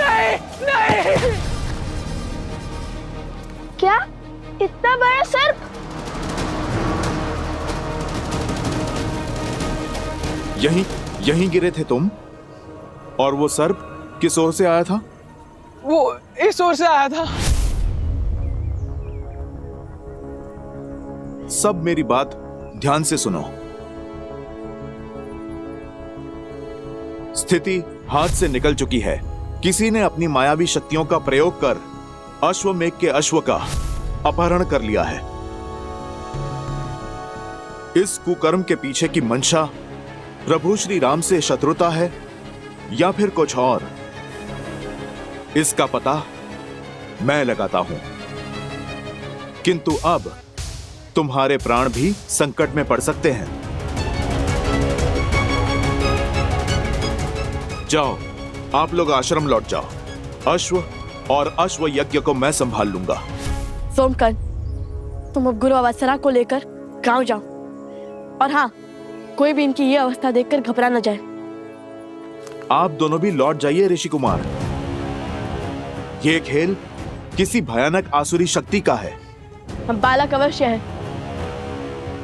नहीं नहीं। क्या इतना बड़ा सर्प? यहीं गिरे थे तुम? और वो सर्प किस ओर से आया था? वो इस ओर से आया था। सब मेरी बात ध्यान से सुनो। स्थिति हाथ से निकल चुकी है। किसी ने अपनी मायावी शक्तियों का प्रयोग कर अश्वमेघ के अश्व का अपहरण कर लिया है। इस कुकर्म के पीछे की मंशा प्रभु श्री राम से शत्रुता है या फिर कुछ और, इसका पता मैं लगाता हूं। किंतु अब तुम्हारे प्राण भी संकट में पड़ सकते हैं। जाओ, आप लोग आश्रम लौट जाओ। अश्व और अश्व यज्ञ को मैं संभाल लूंगा। सोमकन, तुम अब गुरु अवसरा को लेकर गांव जाओ। और हाँ, कोई भी इनकी ये अवस्था देखकर घबरा न जाए। आप दोनों भी लौट जाइए ऋषि कुमार। ये खेल किसी भयानक आसुरी शक्ति का है। हम बालक अवश्य है,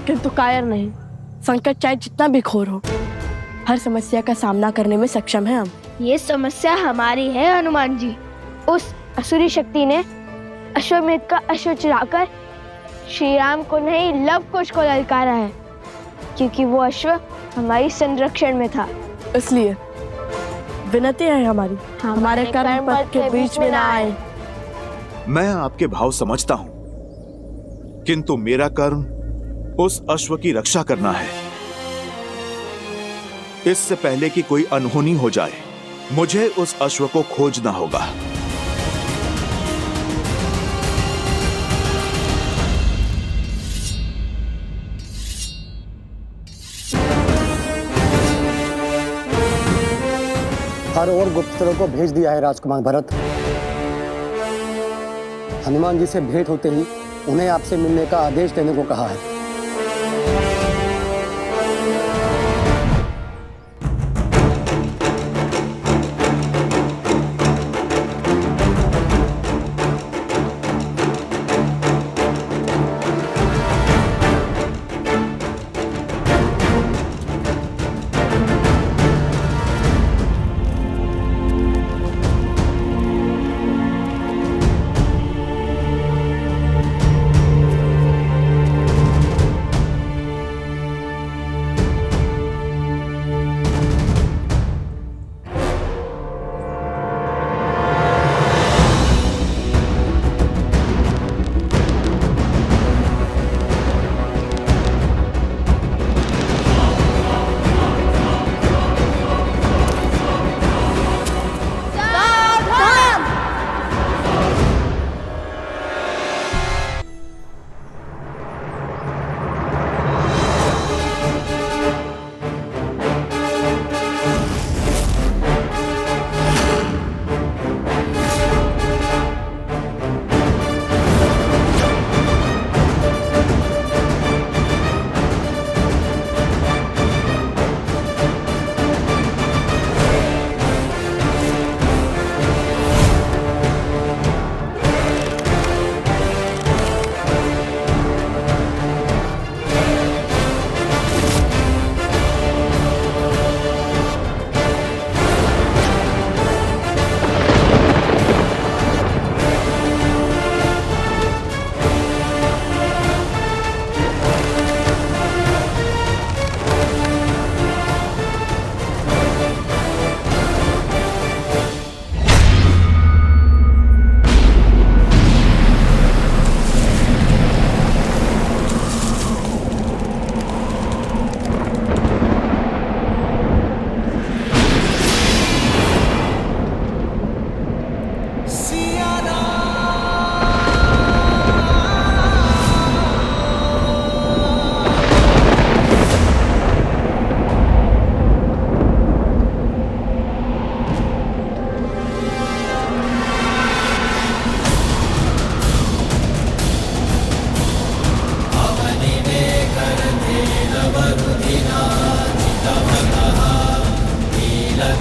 किंतु कायर नहीं। संकट चाहे जितना भी घोर हो, हर समस्या का सामना करने में सक्षम है हम। ये समस्या हमारी है हनुमान जी। उस असुरी शक्ति ने अश्वमेध का अश्व चुराकर श्री राम को नहीं, लव कुश को ललकारा है, क्योंकि वो अश्व हमारी संरक्षण में था। इसलिए विनती है हमारी, हमारे कर्म पथ के बीच में ना आए। मैं आपके भाव समझता हूं, किंतु मेरा कर्म उस अश्व की रक्षा करना है। इससे पहले कि कोई अनहोनी हो जाए, मुझे उस अश्व को खोजना होगा। हर और गुप्तचरों को भेज दिया है राजकुमार भरत। हनुमान जी से भेंट होते ही उन्हें आपसे मिलने का आदेश देने को कहा है।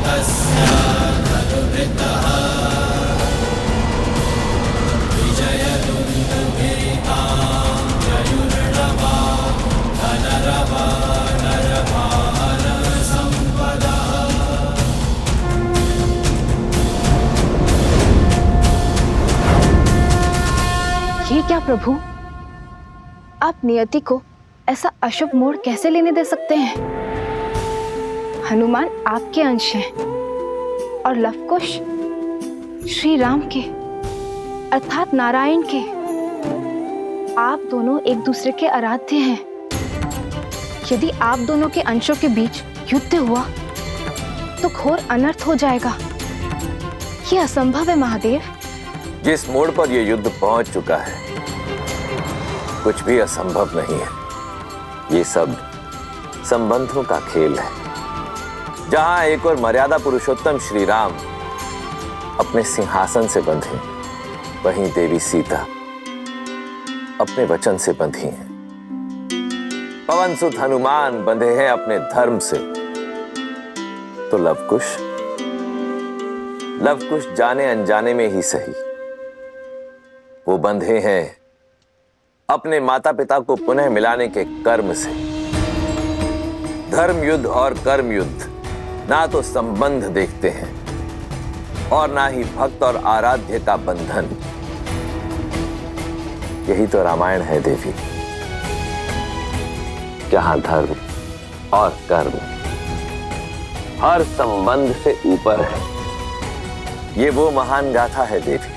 तस्य धनुर्धृतः प्रभु, आप नियति को ऐसा अशुभ मोड़ कैसे लेने दे सकते हैं? हनुमान आपके अंश हैं और लवकुश श्री राम के अर्थात नारायण के। आप दोनों एक दूसरे के आराध्य हैं। यदि आप दोनों के अंशों के बीच युद्ध हुआ तो घोर अनर्थ हो जाएगा। ये असंभव है महादेव। जिस मोड़ पर यह युद्ध पहुंच चुका है, कुछ भी असंभव नहीं है। ये सब संबंधों का खेल है। जहां एक और मर्यादा पुरुषोत्तम श्री राम अपने सिंहासन से बंधे, वहीं देवी सीता अपने वचन से बंधी हैं। पवन सुत हनुमान बंधे हैं अपने धर्म से, तो लवकुश जाने अनजाने में ही सही, वो बंधे हैं अपने माता पिता को पुनः मिलाने के कर्म से। धर्म युद्ध और कर्म युद्ध ना तो संबंध देखते हैं और ना ही भक्त और आराध्य का बंधन। यही तो रामायण है देवी, जहां धर्म और कर्म हर संबंध से ऊपर है। ये वो महान गाथा है देवी,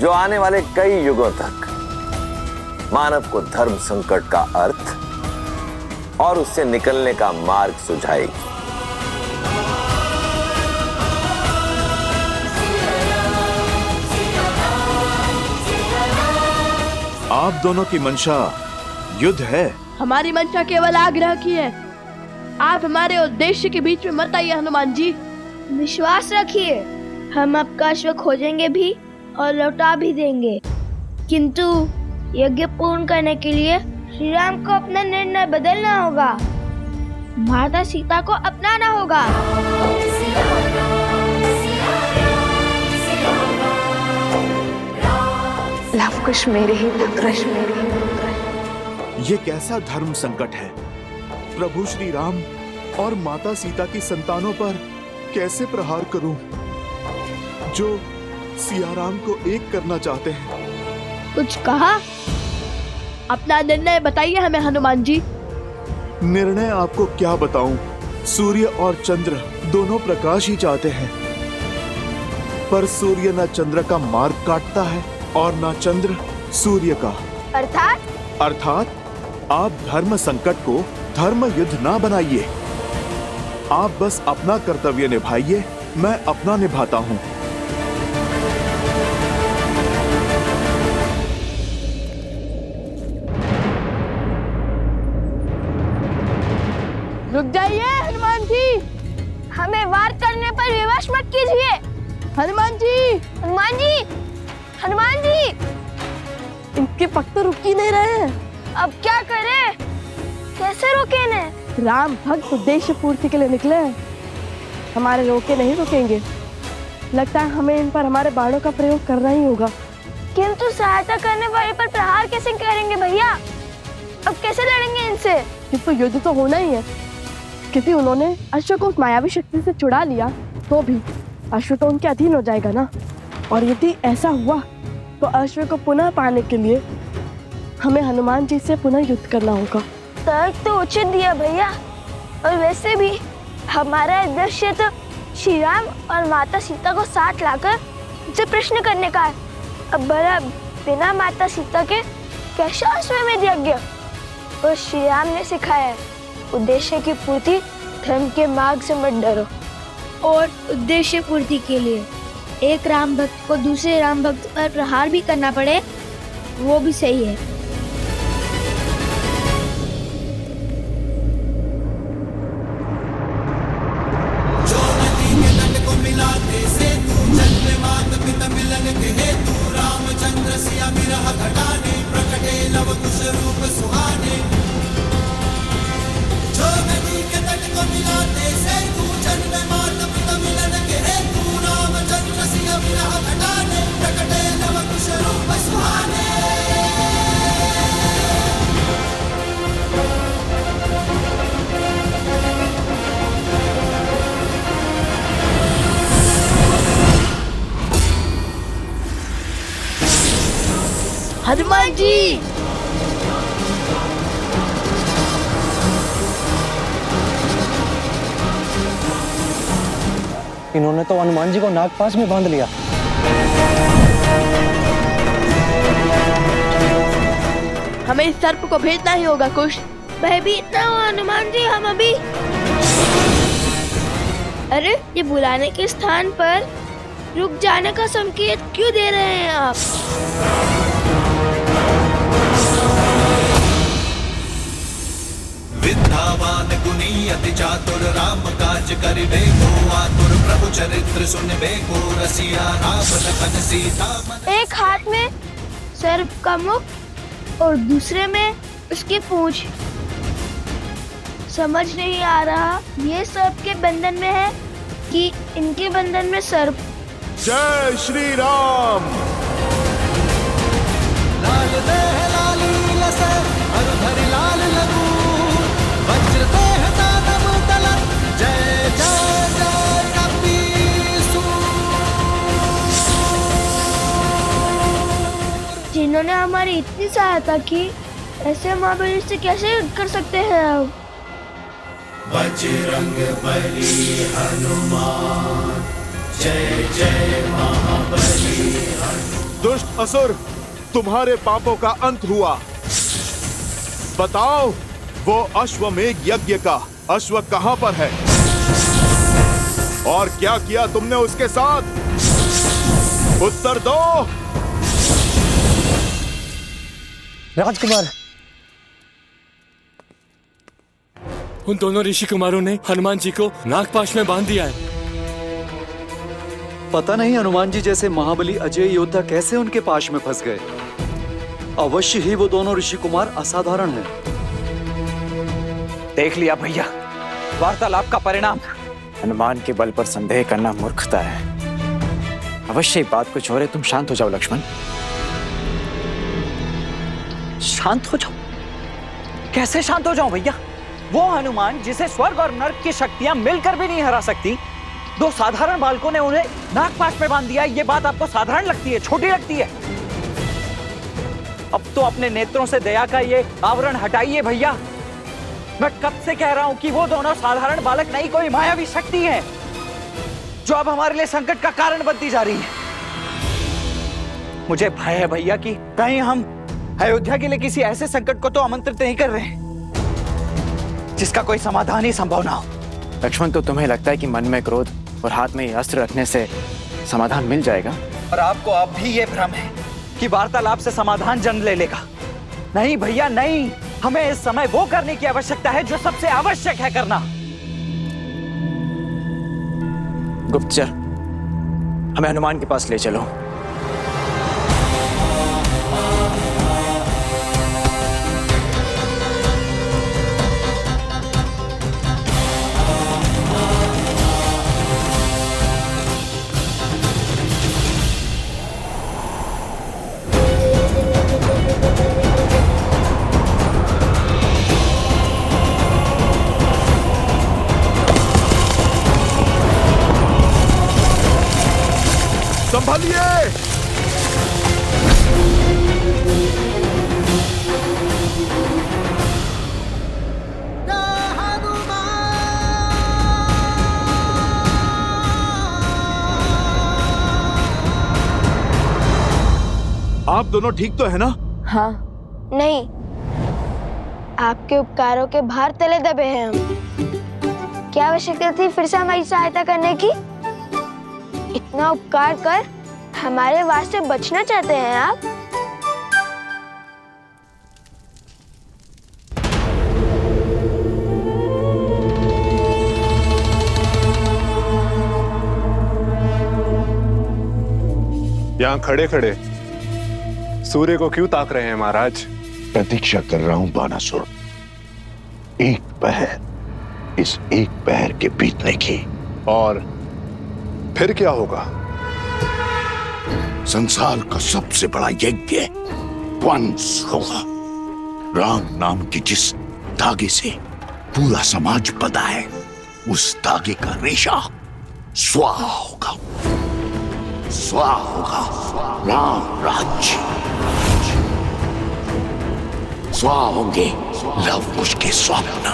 जो आने वाले कई युगों तक मानव को धर्म संकट का अर्थ और उससे निकलने का मार्ग सुझाएगी। आप दोनों की मंशा युद्ध है। हमारी मंशा केवल आग्रह की है। आप हमारे उद्देश्य के बीच में मत आइए हनुमान जी। विश्वास रखिए, हम आपका अश्व खोजेंगे भी और लौटा भी देंगे, किंतु यज्ञ पूर्ण करने के लिए श्री राम को अपना निर्णय बदलना होगा। माता सीता को अपनाना होगा। लवकुश मेरे ही पुत्र। ये कैसा धर्म संकट है? प्रभु श्री राम और माता सीता की संतानों पर कैसे प्रहार करूं, जो सिया राम को एक करना चाहते हैं? कुछ कहा? अपना निर्णय बताइए हमें हनुमान जी। निर्णय आपको क्या बताऊं? सूर्य और चंद्र दोनों प्रकाश ही चाहते हैं, पर सूर्य न चंद्र का मार्ग काटता है और न चंद्र सूर्य का। अर्थात आप धर्म संकट को धर्म युद्ध ना बनाइए। आप बस अपना कर्तव्य निभाइए, मैं अपना निभाता हूं। रुक जाइए हनुमान जी। हमें वार करने पर विवश मत कीजिए। हनुमान जी, हनुमान जी, हनुमान जी, इनके पग तो रुक ही नहीं रहे हैं। अब क्या करें? कैसे रोके इन्हें? राम भक्त उद्देश्य पूर्ति के लिए निकले हैं, हमारे रोके नहीं रुकेंगे। लगता है हमें इन पर हमारे बाणों का प्रयोग करना ही होगा। किंतु सहायता करने वाले पर प्रहार कैसे करेंगे भैया? अब कैसे लड़ेंगे इनसे? किंतु युद्ध तो होना ही है, क्योंकि उन्होंने अश्व को उस मायावी शक्ति से छुड़ा लिया, तो भी अश्व तो उनके अधीन हो जाएगा ना। और यदि ऐसा हुआ तो अश्व को पुनः पाने के लिए हमें हनुमान जी से पुनः युद्ध करना होगा। तर्क तो उचित दिया भैया, और वैसे भी हमारा उद्देश्य तो श्री राम और माता सीता को साथ लाकर उनसे प्रश्न करने का है। अब भला बिना माता सीता के कैसा अश्वमेध यज्ञ? और श्री राम ने सिखाया है, उद्देश्य की पूर्ति धर्म के मार्ग से मत डरो। और उद्देश्य पूर्ति के लिए एक राम भक्त को दूसरे राम भक्त पर प्रहार भी करना पड़े, वो भी सही है। जी। इन्होंने तो हनुमान जी को नागपाश में बांध लिया। हमें इस सर्प को भेजना ही होगा कुश। भयभीत ना हो हनुमान जी, हम अभी। अरे ये बुलाने के स्थान पर रुक जाने का संकेत क्यों दे रहे हैं आप? विद्यावान गुणी अति चातुर राम काज करिबे को आतुर प्रभु चरित्र सुनबे को रसिया राम लखन सीता मन। एक हाथ में सर्प का मुख और दूसरे में उसकी पूंछ। समझ नहीं आ रहा ये सर्प के बंधन में है कि इनके बंधन में सर्प। जय श्री राम। लाल देह लाली लसे हरधरि लाल लगू वज्र देह दानव दलन जय जय जय कपीसु। जिन्होंने हमारी इतनी सहायता की, ऐसे महाबली से कैसे युद्ध कर सकते हैं अब? बजरंग बली हनुमान जय जय महाबली। दुष्ट असुर, तुम्हारे पापों का अंत हुआ। बताओ वो अश्वमेघ यज्ञ का अश्व कहां पर है और क्या किया तुमने उसके साथ? उत्तर दो। राजकुमार, उन दोनों ऋषि कुमारों ने हनुमान जी को नागपाश में बांध दिया है। पता नहीं हनुमान जी जैसे महाबली अजय योद्धा कैसे उनके पाश में फंस गए। अवश्य ही वो दोनों ऋषि कुमार असाधारण हैं। देख लिया भैया, वार्तालाप का परिणाम। हनुमान के बल पर संदेह करना मूर्खता है। अवश्य बात कुछ और है। तुम शांत हो जाओ लक्ष्मण, शांत हो जाओ। कैसे शांत हो जाऊं भैया? वो हनुमान जिसे स्वर्ग और नर्क की शक्तियां मिलकर भी नहीं हरा सकती, दो साधारण बालकों ने उन्हें नागपाश में बांध दिया। ये बात आपको साधारण लगती है, छोटी लगती है? अब तो अपने नेत्रों से दया का ये आवरण हटाइए भैया। मैं कब से कह रहा हूं कि वो दोनों साधारण बालक नहीं, कोई मायावी शक्ति है जो अब हमारे लिए संकट का कारण बनती जा रही है। मुझे भय है भैया कि कहीं हम अयोध्या के लिए किसी ऐसे संकट को तो आमंत्रित नहीं कर रहे हैं जिसका कोई समाधान ही संभव ना हो। लक्ष्मण, तो तुम्हें लगता है कि मन में क्रोध और हाथ में अस्त्र रखने से समाधान मिल जाएगा? और आपको अब भी ये भ्रम है कि वार्तालाप से समाधान जन्म ले लेगा। नहीं भैया नहीं, हमें इस समय वो करने की आवश्यकता है जो सबसे आवश्यक है करना। गुप्तचर, हमें हनुमान के पास ले चलो। संभालिए। आप दोनों ठीक तो है ना? हाँ। नहीं, आपके उपकारों के भार तले दबे हैं हम। क्या आवश्यकता थी फिर से हमारी सहायता करने की? इतना उपकार कर हमारे वास्ते बचना चाहते हैं आप? यहाँ खड़े खड़े सूर्य को क्यों ताक रहे हैं महाराज? प्रतीक्षा कर रहा हूं बानासुर, एक पहर, इस एक पहर के बीतने की। और फिर क्या होगा? संसार का सबसे बड़ा यज्ञ वंश होगा। राम नाम की जिस धागे से पूरा समाज बंधा है, उस धागे का रेशा स्वाहा होगा। स्वाहा होगा राम राज्य। स्वाहा होंगे लव कुश के स्वप्न,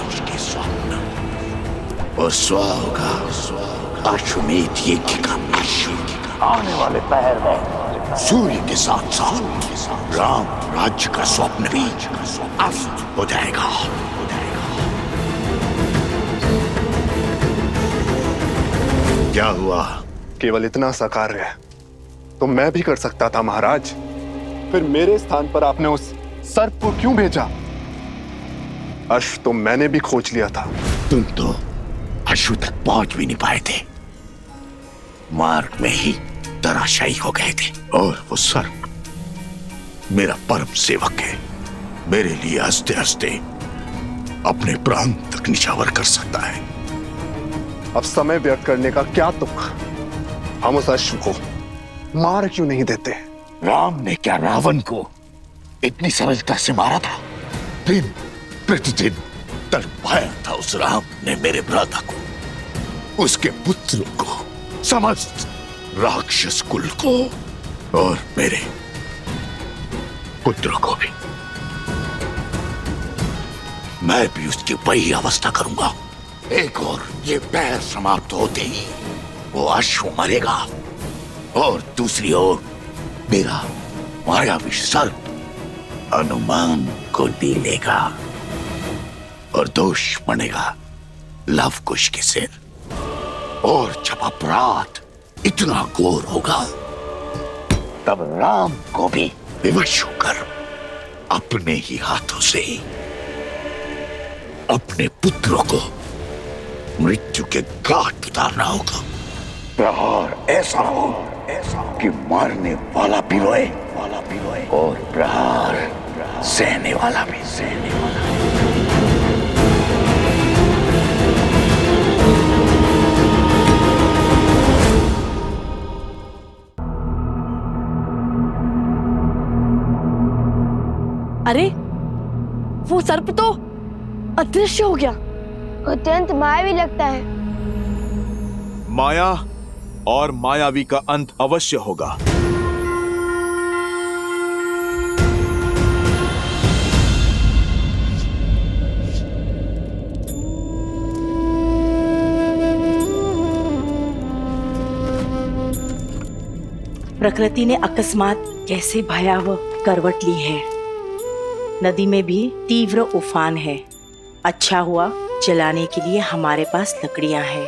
और स्वाहा होगा अश्वमेध यज्ञ का अश्व। आने वाले पहर में सूर्य के साथ साथ राम राज्य का स्वप्न भी अस्त हो जाएगा। क्या हुआ? केवल इतना सा कार्य है तो मैं भी कर सकता था महाराज। फिर मेरे स्थान पर आपने उस सर्प को क्यों भेजा? अश्व तो मैंने भी खोज लिया था। तुम तो अश्व तक पहुंच भी नहीं पाए थे, मार्ग में ही धराशायी हो गए थे। और वो सर्प मेरा परम सेवक है, मेरे लिए हंसते हंसते अपने प्राण तक निछावर कर सकता है। अब समय व्यर्थ करने का क्या तुक? हम उस अश्व को मार क्यों नहीं देते? राम ने क्या रावण को इतनी सरलता से मारा था? दिन प्रतिदिन तड़पाया था उस राम ने मेरे भ्राता को, उसके पुत्रों को, समस्त राक्षस कुल को, और मेरे पुत्रों को भी। मैं भी उसकी वही अवस्था करूंगा। एक और ये पैर समाप्त होते ही वो अश्व मरेगा, और दूसरी ओर मेरा मायावी सर्प हनुमान को दी लेगा, और दोष बनेगा लव कुश के सिर। और जब अपराध इतना घोर होगा, तब राम को भी विवश होकर अपने ही हाथों से अपने पुत्रों को मृत्यु के घाट उतारना होगा। प्रहार ऐसा हो कि मारने वाला भी रोए और प्रहार सहने वाला भी सहने वाला। अरे वो सर्प तो अदृश्य हो गया। अत्यंत मायावी लगता है। माया और मायावी का अंत अवश्य होगा। प्रकृति ने अकस्मात कैसे भयावह करवट ली है। नदी में भी तीव्र उफान है। अच्छा हुआ जलाने के लिए हमारे पास लकड़ियां हैं।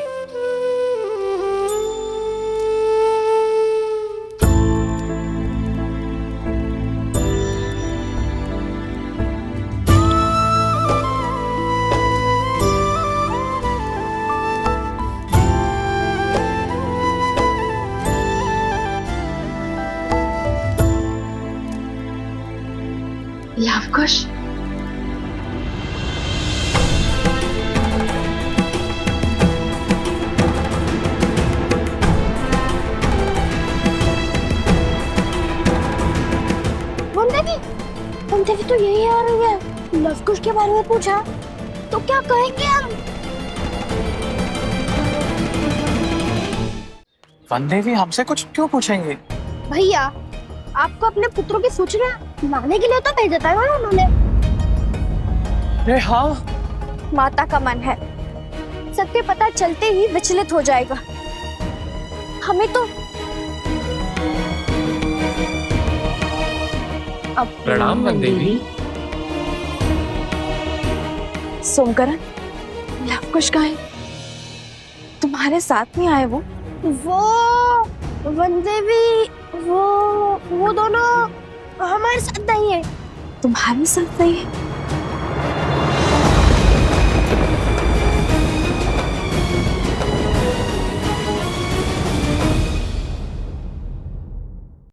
लवकुश, देवी तो यही आ रही है। लवकुश के बारे में पूछा तो क्या कहेंगे हम? वनदेवी हमसे कुछ क्यों पूछेंगे? भैया, आपको अपने पुत्रों की सूचना लाने के लिए तो भेजा था ना उन्होंने। हाँ, माता का मन है, सत्य पता चलते ही विचलित हो जाएगा। हमें तो प्रणाम वनदेवी। सोमकरण, लवकुश कहाँ है? तुम्हारे साथ नहीं आए वो? वनदेवी, वो दोनों हमारे साथ नहीं है। तुम्हारे साथ नहीं है?